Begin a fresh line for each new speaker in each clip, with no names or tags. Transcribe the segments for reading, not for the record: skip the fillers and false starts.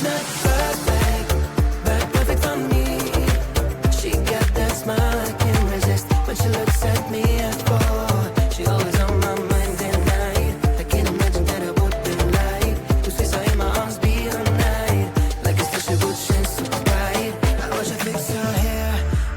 She's not perfect, but perfect for me. She got that smile I can't resist when she looks at me at four. She always on my mind at night. I can't imagine that I would be like to see her in my arms be all night. Like a special good chance to bright. I watch her fix her hair.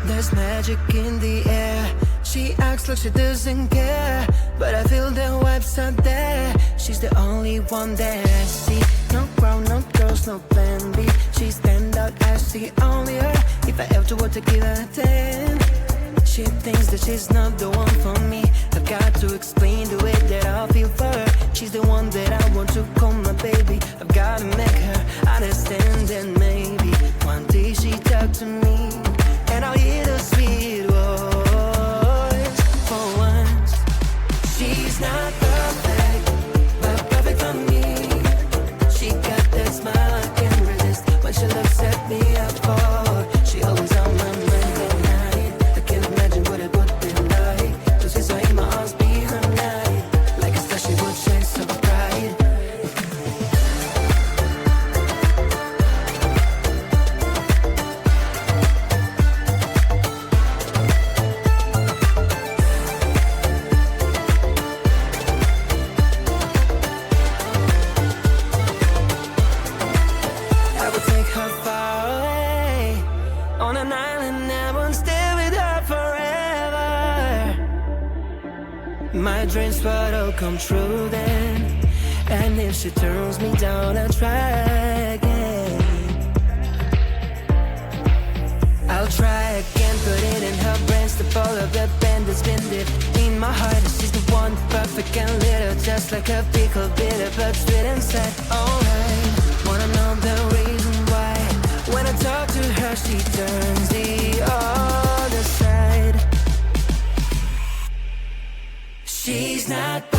There's magic in the air. She acts like she doesn't care, but I feel the vibes are there. She's the only one that I see. No crown, no girls, no plan B. She stand out as the only her. If I ever were to give her a 10, she thinks that she's not the one for me. I've got to explain the way that I feel for her. She's the one that I want to call my baby. I've got to make her understand, and maybe one day she talk to me and I'll hear the sweet voice for once. She's not perfect, but perfect for me. She got that smile I can't resist when she looks at me at four. She always on my mind at night. I can't imagine what it would be like to see her in my arms be her night. Like a star she would shine so bright. I would take her far away on an island, I won't stay with her forever. My dreams would all come true then, and if she turns me down, I'll try again. I'll try again, put it in her brains to follow the bend that's been deep in my heart. She's the one, perfect and little, just like a pickle, bitter but sweet inside. Alright, wanna know the reason why? When I talk to her, she turns the other side. She's not